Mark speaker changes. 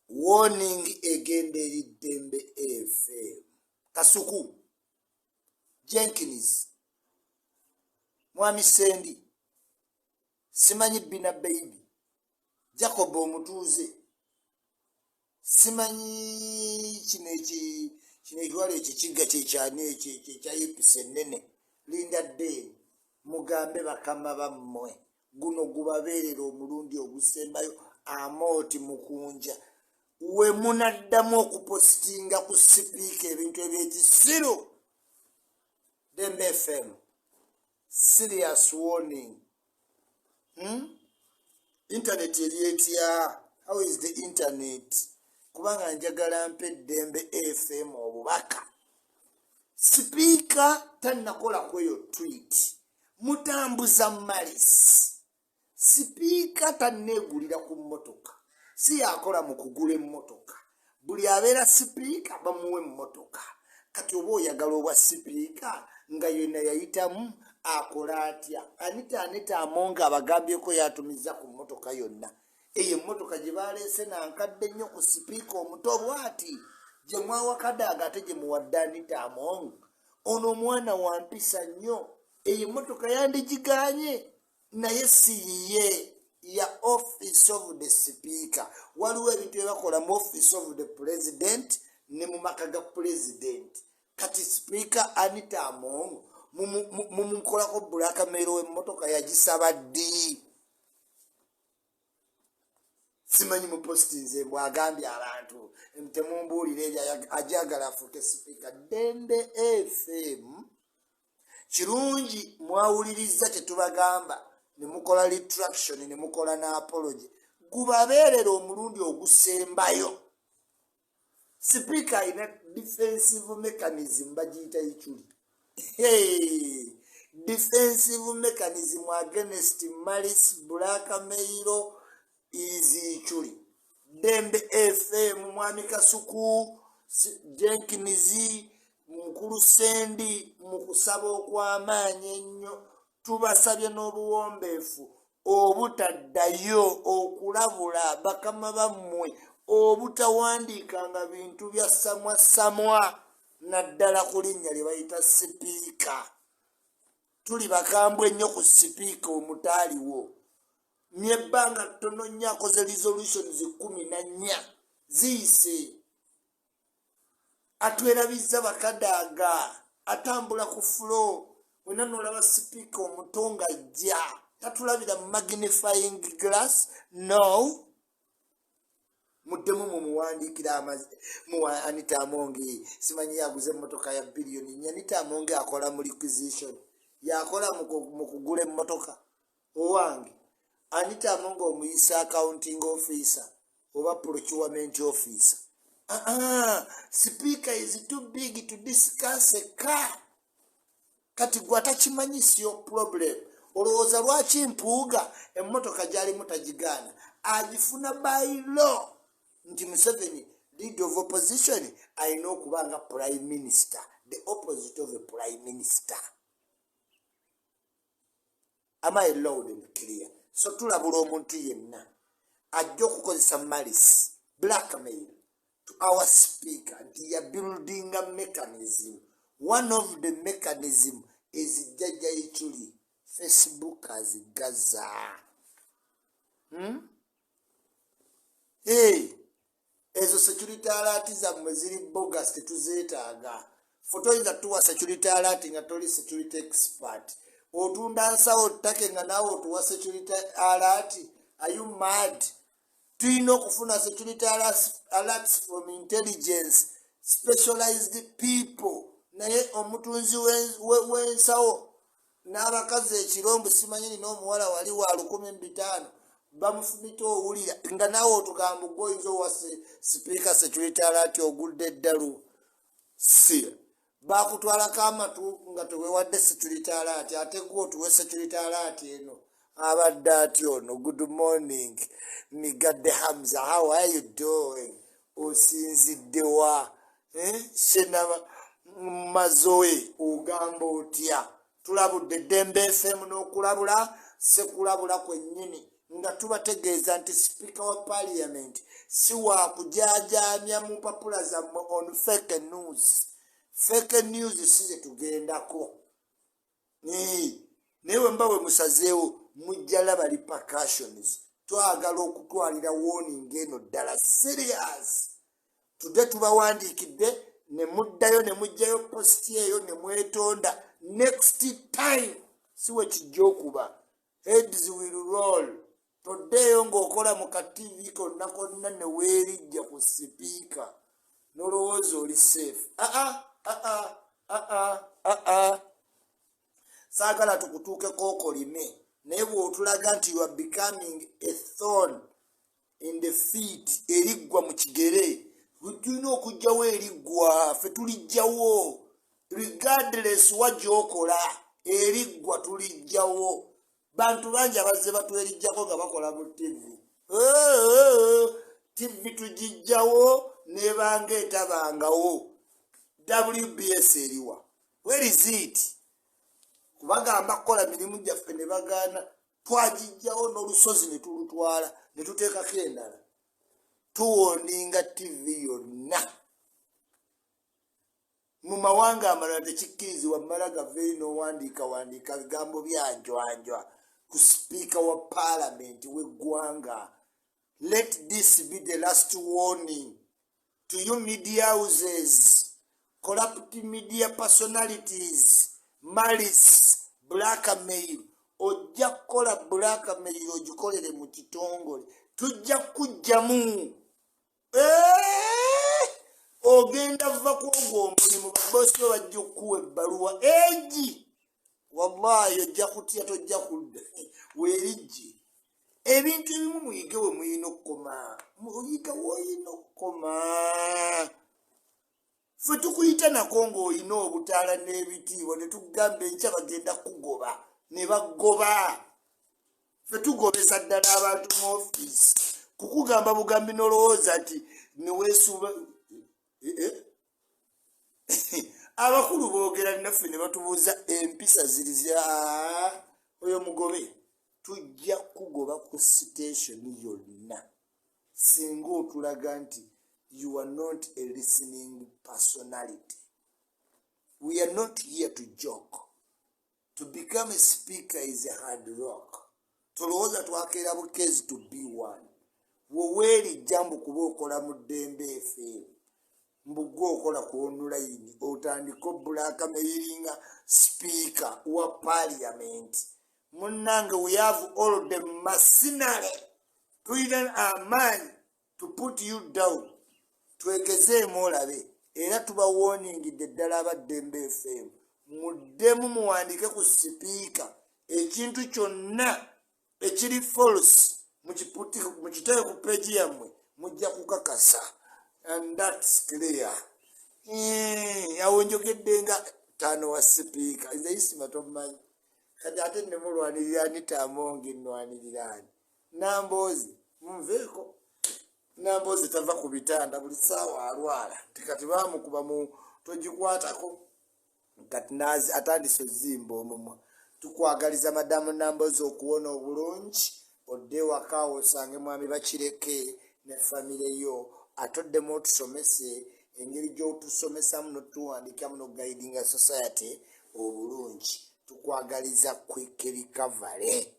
Speaker 1: warning egenderi Dembe FM. Kasuku Jenkins Mwami Sendi simanyi Bina Baby Jacob Omutuuze simanyi kinekitwalo ekikiga kyekyani ekyayipisa ennene Linda Day mugambe bakama bammwe guno gubabeerera omulundi ogusembayo Amoti Mukunja we munaddamu okupositinga ku sipiika ebintu ebyekisiru Dembe FM serious warning. Internet elietya. How is the internet? Kubanga njagala mpe Dembe FM obubaka. Speaker tannakola kweyo tweet. Mutambuza malis. Speaker tannegulira ku mmotoka. Si yakola mu kugula emmotoka. Buli abeera speaker bamuwe emmotoka. Kati oba oyagala obwa speaker nga yena yayitamu akola atya. Anita Amonga abagambyeko yatumiza ku mmotoka yonna. Eyo emmotoka gye baleese nankadde nnyo ku sipiika omuto bw'ati gye mwawakadaaga ate gye muwadde Anita Amonga. Ono omwana wa mpisa nnyo. Eyo emmotoka yandigiganye naye siyiye ya office of the speaker. Waliwo ebintu byebakola mu office of the president ne mu maka ga president. Kati speaker Anita Amonga mumukolako blackmail w'emmotoka yagisaba ddi. Simanyi mu postinze bwagambye abantu temumbuulire ajagala afuuke speaker. Dembe FM kirungi mwawuliriza tetubagamba ne mukola retraction ne mukola na apology gubabeerera omulundi ogusembayo. Speaker ina defensive mechanism bagiyita ichuli. Defensive mechanism against malice blackmail is ichuli. Dembe FM Mwami Kasuku Jenkins Mukulu Sendi mukusaba okw'amaanyi ennyo tubasabye n'obuwombeefu obutaddayo okulabula bakama bammwe obutawandiikanga bintu bya samwa naddala ku linnya lye bayita sipiika. Tuli bakambwe ennyo ku sipiika omutaaliwo. Myebbanga ttono nnyo akoze resolutions 14 ziyise. Atwerabizza bakadaaga atambula ku floor. Wena nolaba sipiika omutonga ajja tatulabira magnifying glass. No. Muddemu mumuwandiikira mu Anita Amonga simanyi yaguze emmotoka ya billion. Anita Amonga akola mu requisition. Yakola mu kugula emmotoka. Owange Anita Amonga omuyisa accounting officer oba procurement officer. Speaker is too big to discuss a car. Kati gwatakimanyi siyo problem. Olowooza lwaki mpuuga emmotoka gyali mutagigana agifuna by law. Nti Museveni leader of opposition alina okubanga prime minister, the opposite of a prime minister. Am I loud and clear? So tulabula omuntu yenna ajja okukozesa malice blackmail to our speaker nti ya building a mechanism. One of the mechanism is Jaja Ichuli Facebook as Gaza. Hey, ezo security alert zammwe ziri bogus tetuzeetaaga. Foto iza tuwa security alert nga toli security expert. Otunda nsawo ttake nga naawe otuwa security alert. Are you mad? Tuyina okufuna security alerts from intelligence specialized people. Naye omutunzi w'ensawo n'abakazi ekirombo simanyi nina omuwala wali wa 1,500 bamufumita owulira nga naawe otugamba goyinza owa speaker security alert ogudde eddalu. Si bakutwalako amatu nga teweewadde security alert ate gwe otuwe security alert eno abadde ati ono. Good morning Migadde Hamza, how are you doing? Osinziddewa Shenama Mazoe ugamba otya. Tulabudde Dembe FM n'okulabula sekulabula kwennyini nga tubategeeza nti speaker wa parliament si wa kujaajamya mu mpapula zammwe on fake news. Fake news si ze tugendako. Naye mba we musazeewo mujja laba repercussions. Twagala okutwalira warning eno ddala serious. Tudde tubawandiikidde ne muddayo ne mujjayo post eyo ne mwetonda. Next time siwe kijja okuba. Heads will roll. Toddeeyo ng'okola mu ka TV konna konna ne weerijja ku sipiika n'olowooza oli safe. Saagala tukutuukeko okolime naye bw'otulaga nti you are becoming a thorn in the feet, eriggwa mu kigere. Tulina okugjawo eriggwa, ffe tulijjawo regardless wa gy'okola, eriggwa tulijjawo. Bantu bangi abazze batwerijjako nga bakola mu TV. TV tugijjawo nebanga etabangawo. WBS eriwa? Where is it? Kubagamba kukola mirimu gyaffe ne bagaana, twagijjawo n'olusozi ne tulutwala ne tuteekako endala. Tuwoninga TV yonna. Mu mawanga amalala tekikkirizibwa mmala gaveeri n'owandiika bigambo byanjwanjwa ku speaker wa parliament w'eggwanga. Let this be the last warning to you media houses, corrupt media personalities, malice, blackmail. Ojja kukola blackmail ogikolere mu kitongole. Tujja kujjamu. Ogenda va kwogwo omulimu babosi bajja okuwa ebbaluwa egi. Wallahi ojja kutya tojja kudda. Weerijje. Ebintu ebimu muyige we muyina okukoma. Muyiga woyina okukoma. Ffe tukuyita nako ng'olina obutaala n'ebitiibwa ne tugamba enkya bagenda kugoba. Ne bagoba. Ffe tugobesa ddala abantu mu ofiisi. Kukugamba bugambi n'olowooza nti ne weesuuba. Abakulu boogera naffe ne batubuuza empisa ziri za oyo mugobe. Tujja kugoba ku station yonna singa otulaga nti you are not a listening personality. We are not here to joke. To become a speaker is a hard rock. Tolowooza twakeera bukezi to be one. Woweeri jambo kuba okola mu Dembe FM. Mbugwe okola ku online otandika blackmailinga speaker wa parliament. Munnange, we have all the machinery to even a man to put you down. Twekezeemu olabe era tuba warningidde ddala aba Dembe FM. Muddemu muwandike ku sipiika ekintu kyonna ekiri false mukiteeke ku peegi yammwe mujja kukakasa. And that's clear. Awo njogedde nga taano wa sipiika nze Isma tomanyi kati ate ne mulwanirira anitaamonge nnwaniriranyi Namboozi munveeko. Namboozi tava ku bitanda buli ssaawa alwala tikati baamukuba mu togikwatako kati nazi atandise ozimba omumwa. Tukwagaliza madamu Namboozi okuwona obulungi odde waka osange mwami Bakireke ne famire yo. Atoddemu otusomese engeri gy'otusomesamu n'otuwandikamu n'oguidinga society obulungi. Tukwagaliza quick recovery.